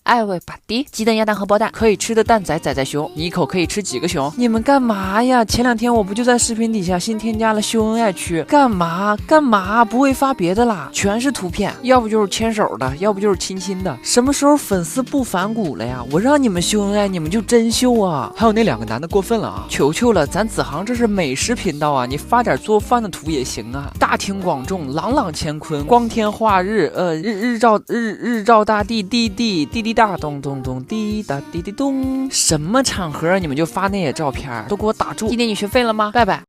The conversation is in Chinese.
爱喂吧唧，鸡蛋鸭蛋荷包蛋，可以吃的蛋仔仔仔熊，你一口可以吃几个熊？你们干嘛呀？前2天我不就在视频底下新添加了秀恩爱区，干嘛？不会发别的啦，全是图片，要不就是牵手的，要不就是亲亲的。什么时候粉丝不反骨了呀？我让你们秀恩爱，你们就真秀啊！还有那2个男的过分了啊！求求了，咱子航这是美食频道啊，你发点做饭的图也行啊。大庭广众，朗朗乾坤，光天化日，日照大地，地大咚咚咚，滴答滴滴咚。什么场合你们就发那些照片？都给我打住！今天你学废了吗？拜拜。